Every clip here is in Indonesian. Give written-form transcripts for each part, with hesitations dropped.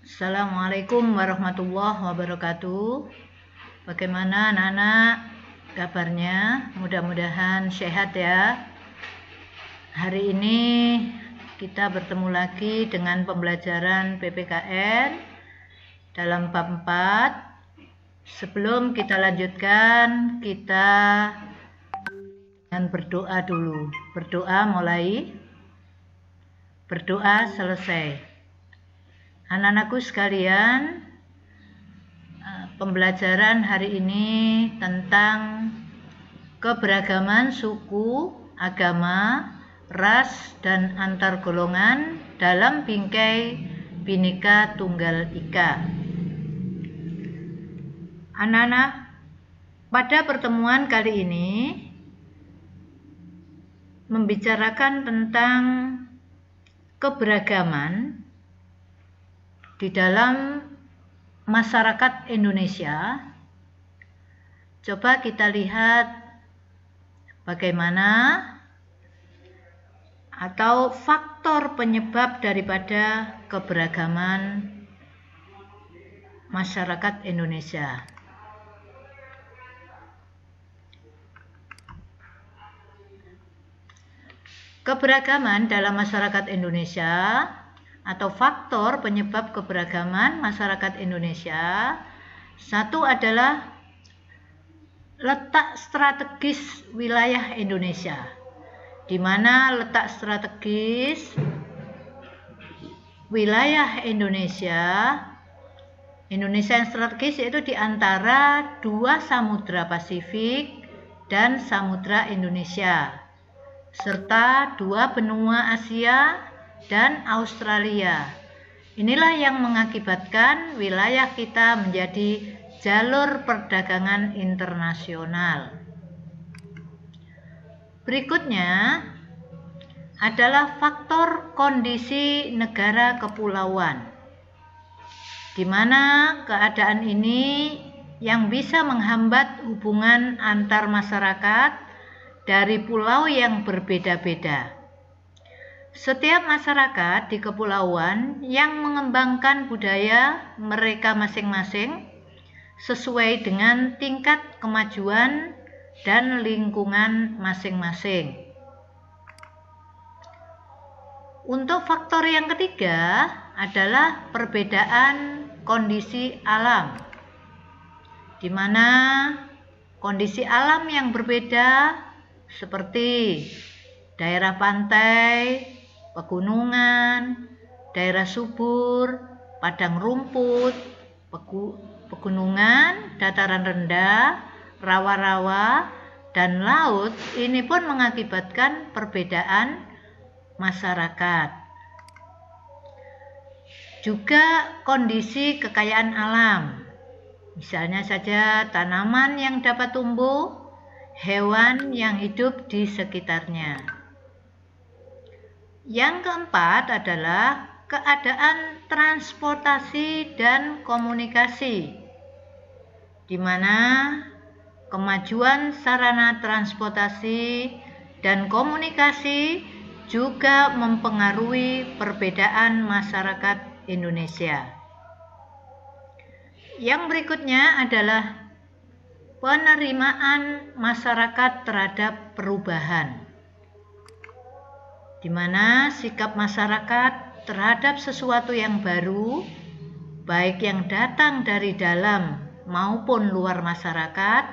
Assalamualaikum warahmatullahi wabarakatuh. Bagaimana anak-anak kabarnya? Mudah-mudahan sehat ya. Hari ini kita bertemu lagi dengan pembelajaran PPKN dalam bab 4. Sebelum kita lanjutkan, kita dengan berdoa dulu. Berdoa mulai, berdoa selesai. Anak-anakku sekalian, pembelajaran hari ini tentang keberagaman suku, agama, ras, dan antar golongan dalam bingkai Bhinneka Tunggal Ika. Anak-anak, pada pertemuan kali ini membicarakan tentang keberagaman di dalam masyarakat Indonesia. Coba kita lihat bagaimana atau faktor penyebab daripada keberagaman masyarakat Indonesia. Keberagaman dalam masyarakat Indonesia atau faktor penyebab keberagaman masyarakat Indonesia. Satu adalah letak strategis wilayah Indonesia, di mana letak strategis wilayah Indonesia yang strategis yaitu di antara dua samudra Pasifik dan Samudra Indonesia, serta dua benua Asia dan Australia. Inilah yang mengakibatkan wilayah kita menjadi jalur perdagangan internasional. Berikutnya adalah faktor kondisi negara kepulauan, di mana keadaan ini yang bisa menghambat hubungan antar masyarakat dari pulau yang berbeda-beda. Setiap masyarakat di kepulauan yang mengembangkan budaya mereka masing-masing sesuai dengan tingkat kemajuan dan lingkungan masing-masing. Untuk faktor yang ketiga adalah perbedaan kondisi alam, di mana kondisi alam yang berbeda seperti daerah pantai, pegunungan, daerah subur, padang rumput, pegunungan, dataran rendah, rawa-rawa, dan laut, ini pun mengakibatkan perbedaan masyarakat. Juga kondisi kekayaan alam, misalnya saja tanaman yang dapat tumbuh, hewan yang hidup di sekitarnya. Yang keempat adalah keadaan transportasi dan komunikasi, di mana kemajuan sarana transportasi dan komunikasi juga mempengaruhi perbedaan masyarakat Indonesia. Yang berikutnya adalah penerimaan masyarakat terhadap perubahan, di mana sikap masyarakat terhadap sesuatu yang baru, baik yang datang dari dalam maupun luar masyarakat,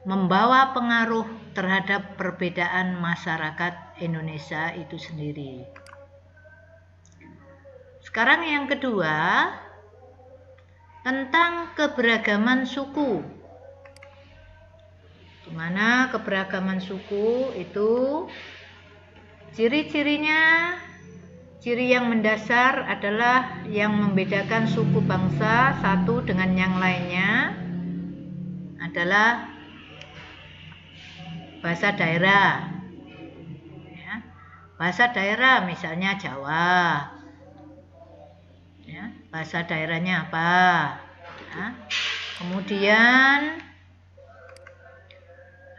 membawa pengaruh terhadap perbedaan masyarakat Indonesia itu sendiri. Sekarang yang kedua, tentang keberagaman suku, di mana keberagaman suku itu ciri-cirinya, ciri yang mendasar adalah yang membedakan suku bangsa satu dengan yang lainnya adalah bahasa daerah. Ya, bahasa daerah misalnya Jawa. Ya, bahasa daerahnya apa? Ya, kemudian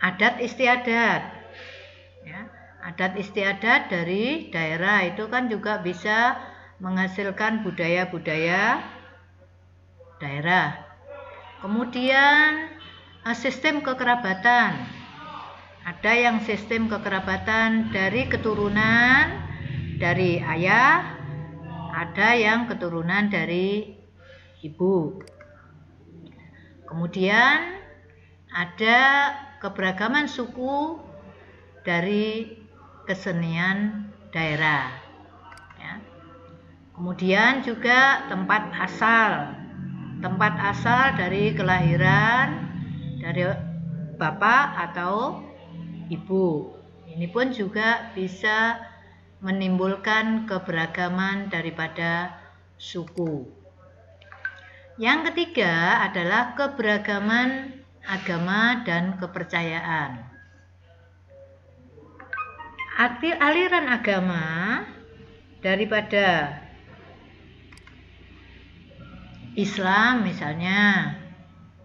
adat istiadat. Ya, adat istiadat dari daerah itu kan juga bisa menghasilkan budaya-budaya daerah. Kemudian sistem kekerabatan. Ada yang sistem kekerabatan dari keturunan dari ayah, ada yang keturunan dari ibu. Kemudian ada keberagaman suku dari kesenian daerah. Ya. Kemudian juga tempat asal dari kelahiran dari bapak atau ibu. Ini pun juga bisa menimbulkan keberagaman daripada suku. Yang ketiga adalah keberagaman agama dan kepercayaan. Aliran agama daripada Islam misalnya.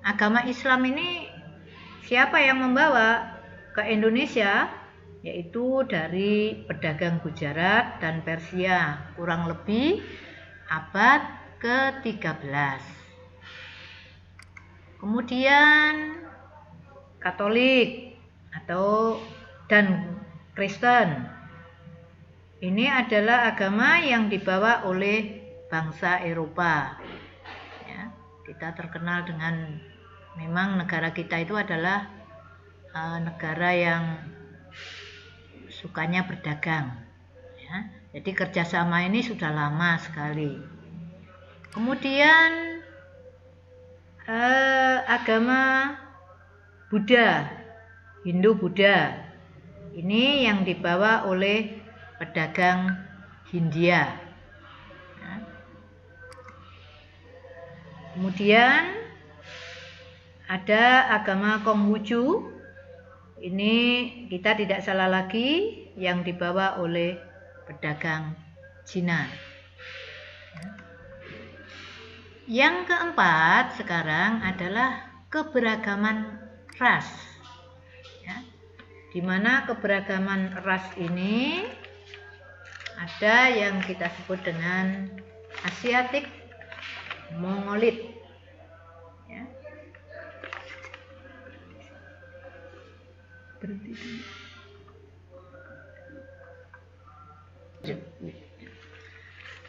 Agama Islam ini siapa yang membawa ke Indonesia? Yaitu dari pedagang Gujarat dan Persia, kurang lebih abad ke-13. Kemudian Katolik dan Kristen. Ini adalah agama yang dibawa oleh bangsa Eropa. Ya, kita terkenal dengan memang negara kita itu adalah negara yang sukanya berdagang. Ya, jadi kerjasama ini sudah lama sekali. Kemudian agama Buddha, Hindu-Buddha. Ini yang dibawa oleh pedagang Hindia. Ya. Kemudian ada agama Konghucu. Ini kita tidak salah lagi yang dibawa oleh pedagang Cina. Ya. Yang keempat sekarang adalah keberagaman ras. Ya. Di mana keberagaman ras ini ada yang kita sebut dengan Asiatik Mongolit. Ya.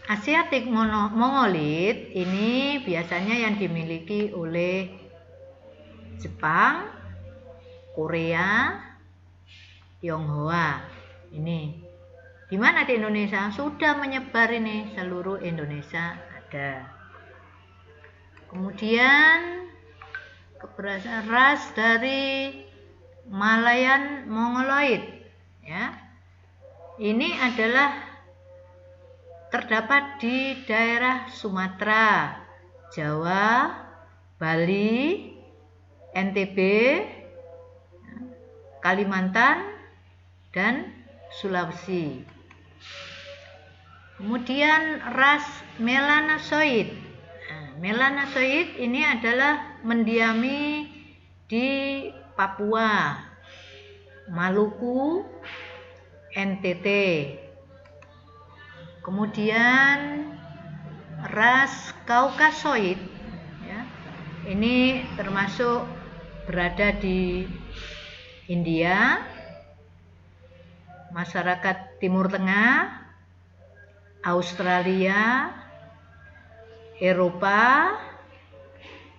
Asiatik Mongolit ini biasanya yang dimiliki oleh Jepang, Korea, Tionghoa. Ini di mana di Indonesia sudah menyebar ini, seluruh Indonesia ada. Kemudian keberagaman ras dari Malayan Mongoloid, ya. Ini adalah terdapat di daerah Sumatera, Jawa, Bali, NTB, Kalimantan, dan Sulawesi. Kemudian ras Melanosoid. Melanosoid ini adalah mendiami di Papua, Maluku, NTT. Kemudian ras Kaukasoid, ya, ini termasuk berada di India, masyarakat Timur Tengah, Australia, Eropa,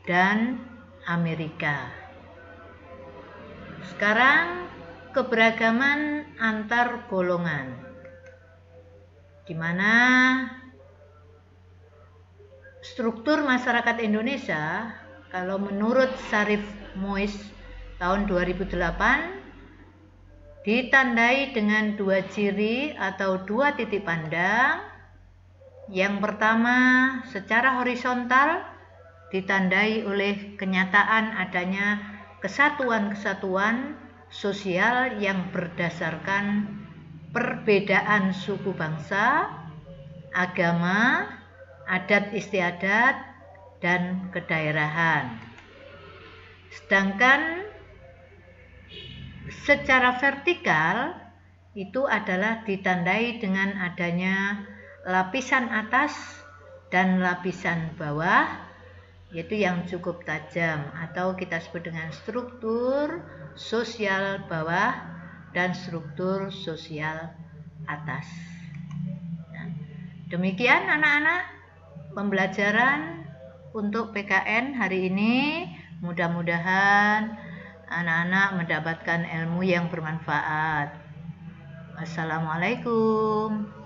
dan Amerika. Sekarang keberagaman antar golongan, di mana struktur masyarakat Indonesia kalau menurut Syarif Mois tahun 2008 ditandai dengan 2 ciri atau 2 titik pandang. Yang pertama, secara horizontal ditandai oleh kenyataan adanya kesatuan-kesatuan sosial yang berdasarkan perbedaan suku bangsa, agama, adat istiadat, dan kedaerahan. Sedangkan secara vertikal itu adalah ditandai dengan adanya lapisan atas dan lapisan bawah yaitu yang cukup tajam, atau kita sebut dengan struktur sosial bawah dan struktur sosial atas. Nah, demikian anak-anak pembelajaran untuk PKN hari ini. Mudah-mudahan anak-anak mendapatkan ilmu yang bermanfaat. Wassalamualaikum.